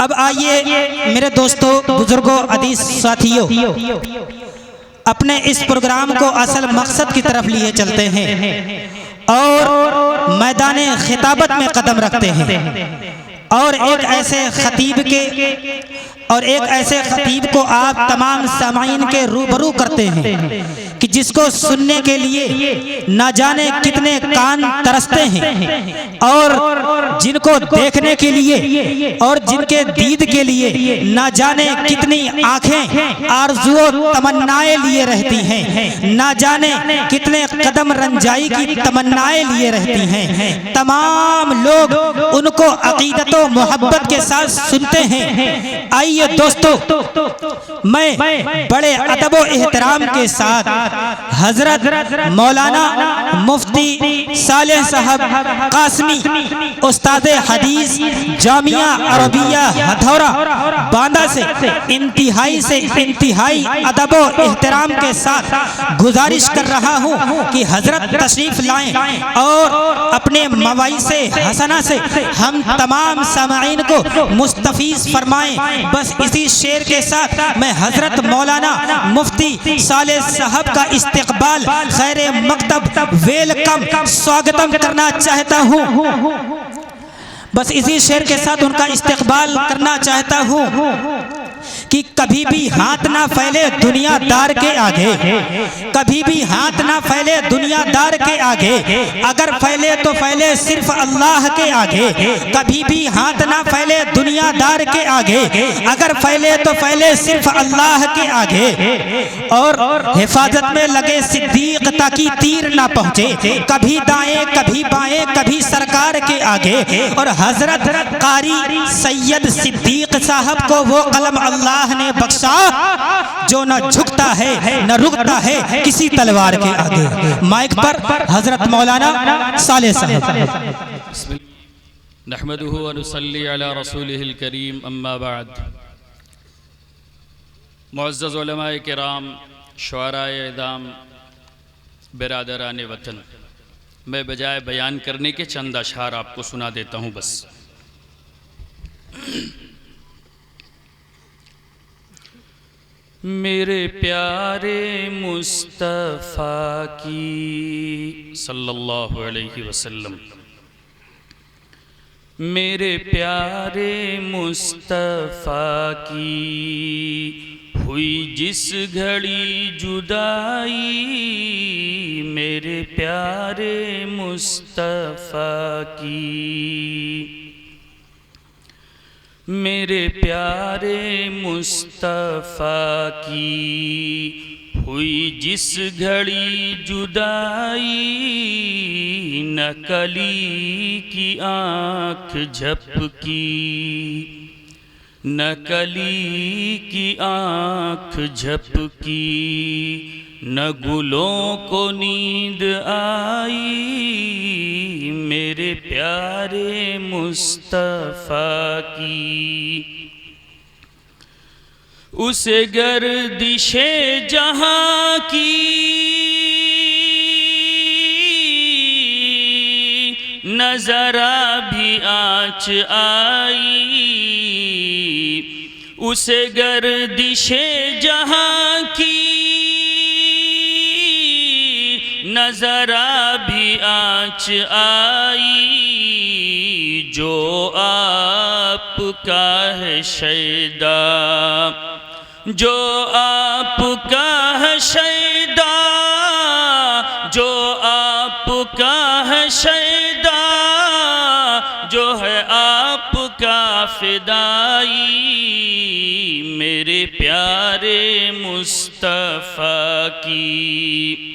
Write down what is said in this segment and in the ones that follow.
अब आइए मेरे दोस्तों, बुजुर्गों, अजीज साथियों, अपने इस प्रोग्राम को असल मकसद की तरफ लिए चलते हैं और मैदाने खिताबत में कदम रखते हैं और एक ऐसे खतीब को आप तमाम सामाईन के रूबरू करते हैं कि जिसको सुनने के लिए ना जाने कितने कान तरसते हैं और जिनको देखने के लिए और जिनके दीद के लिए ना जाने कितनी आंखें आरज़ुओं तमन्नाएं लिए रहती हैं, ना जाने कितने कदम रंजाई की तमन्नाएं लिए रहती हैं। तमाम लोग उनको अकीदत और मोहब्बत के साथ सुनते हैं। आइए दोस्तों, मैं बड़े अदब और एहतराम के साथ हजरत मौलाना मुफ्ती सालेह साहब कासमी, उस्ताद हदीस जामिया अरबिया हथौरा बांदा से इंतहाई अदब और एहतराम के साथ गुजारिश कर रहा हूँ कि हजरत तशरीफ लाएं और अपने मवाइसे हसना से हम तमाम सामाईन को मुस्तफीज फरमाएं। बस इसी शेर के साथ मैं हजरत मौलाना मुफ्ती सालेह साहब का इस्तिकबाल, खैर मकतब, वेलकम, स्वागतम करना चाहता हूँ। बस इसी शेर के साथ उनका इस्तिकबाल करना चाहता हूँ कि कभी भी हाथ ना फैले दुनियादार के आगे, कभी भी हाथ ना फैले दुनियादार के आगे, अगर फैले तो फैले सिर्फ अल्लाह के आगे। कभी भी हाथ ना फैले दुनियादार के आगे, अगर फैले तो फैले सिर्फ अल्लाह के आगे। और हिफाजत में लगे सिद्दीक ताकि तीर ना पहुंचे, कभी दाएं कभी बाएं कभी सरकार के आगे। और हजरत कारी सैयद सिद्दीक साहब को वो कलम अल्लाह ने बख्शा जो न झुकता है न रुकता है किसी तलवार के आगे। माइक पर हजरत मौलाना सालेह साहब। नहमदुहु व नुसल्ली अला रसूलिहिल करीम, अम्मा बाद। मुअज़्ज़ज़ उलमाए किराम, शुअराए इज़ाम, बिरादरान वतन, मैं बजाय बयान करने के चंद अशआर आपको सुना देता हूँ बस। मेरे प्यारे मुस्तफ़ा की सल्लल्लाहु अलैहि वसल्लम, मेरे प्यारे मुस्तफ़ा की हुई जिस घड़ी जुदाई, मेरे प्यारे मुस्तफ़ा की, मेरे प्यारे मुस्तफ़ा की हुई जिस घड़ी जुदाई, न कली की आँख झपकी, न कली की आँख झपकी, न गुलों को नींद आई, मेरे प्यारे मुस्तफ़ा की। उसे गर्दिशे जहाँ की न ज़रा भी आँच आई, उसे गर्दिशे जहाँ की न ज़रा भी आँच आई, जो आपका है शैदा, जो आपका है शैदा, जो आपका है शैदा, जो है आपका फिदाई, मेरे प्यारे मुस्तफ़ा की।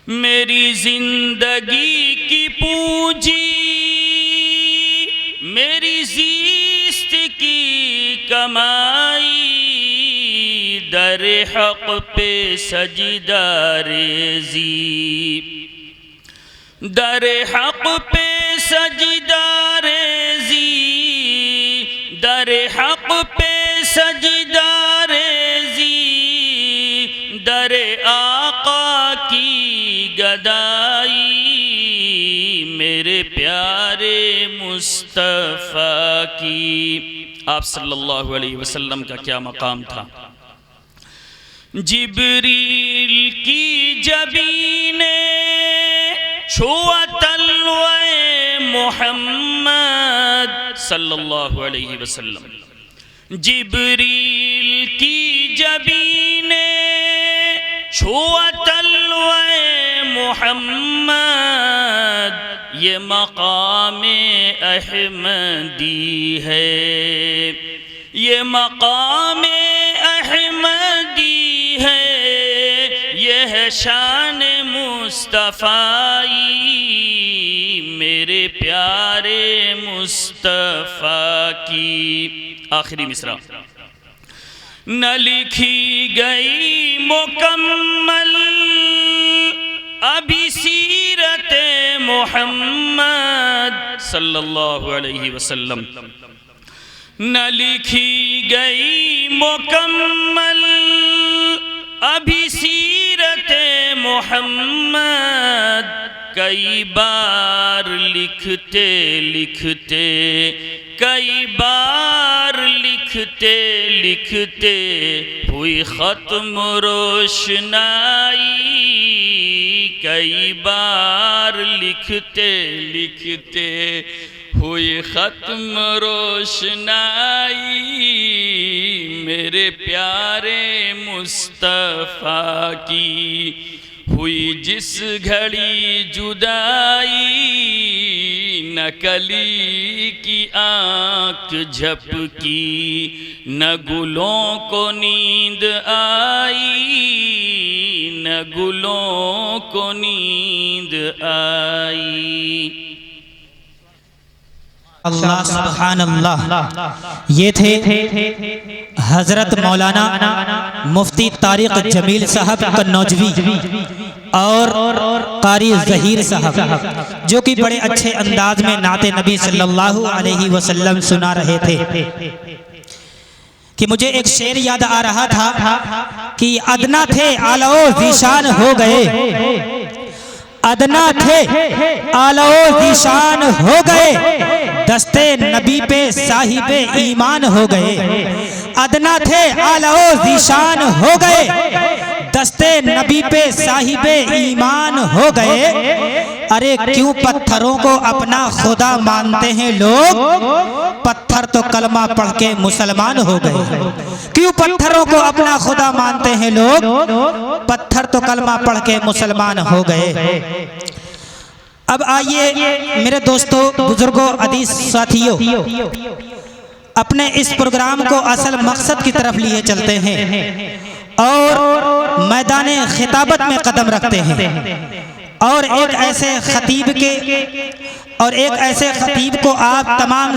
मेरी जिंदगी की पूंजी, मेरी ज़ीस्त की कमाई, दर हक़ पे सजदा रेज़ी, दर हक़ पे सजदा रेज़ी, दर हक़ पे सजदा रेज़ी, दर आका की गदाई, मेरे प्यारे मुस्तफ़ा की। आप सल्लल्लाहु अलैहि वसल्लम का क्या मकाम था। जिब्रील की जबीने छुआ तलवाए मोहम्मद सल्लल्लाहु अलैहि वसल्लम। जिब्रील की जबीने छुआ तलवाए मोहम्मद, ये मकामे अहमदी है, ये मकामे अहमदी है, ये है शान मुस्तफ़ाई मेरे प्यारे मुस्तफ़ा की। आखिरी मिसरा। न लिखी गई मुकम्मल अभी सीरत मोहम्मद सल्लल्लाहु अलैहि वसल्लम, न लिखी गई मुकम्मल अभी सीरत मोहम्मद। कई बार लिखते लिखते, कई बार लिखते लिखते हुई ख़त्म रोशनाई। कई बार लिखते लिखते हुई ख़त्म रोशनाई मेरे प्यारे मुस्तफ़ा की। हुई जिस घड़ी जुदाई, न कली की आँख झपकी, न गुलों को नींद आई, न गुलों को नींद आई। अल्लाह सुब्हान अल्लाह। ये थे हज़रत मौलाना मुफ्ती तारिक जमील साहब कन्नौजवी और कारी ज़हीर साहब, जो कि बड़े अच्छे अंदाज में नाते नबी सल्लल्लाहु अलैहि वसल्लम सुना रहे थे। कि मुझे एक शेर याद आ रहा था कि अदना थे आलो ज़ीशान हो गए, अदना थे आलो ज़ीशान हो गए, दस्ते नबी पे साहिबे ईमान हो गए। अदना थे आलो ज़ीशान हो गए, दस्ते नबी पे साहिबे ईमान हो गए। अरे क्यों पत्थरों को अपना खुदा मानते हैं लोग, पत्थर तो कलमा पढ़ के मुसलमान हो गए। क्यों पत्थरों को अपना खुदा मानते हैं लोग, पत्थर तो कलमा पढ़ के मुसलमान हो गए। अब आइए मेरे दोस्तों, बुजुर्गों, अजीज साथियों, अपने इस प्रोग्राम को असल मकसद की तरफ लिए चलते हैं और मैदाने खिताबत में कदम रखते हैं। और एक ऐसे खतीब को आप तमाम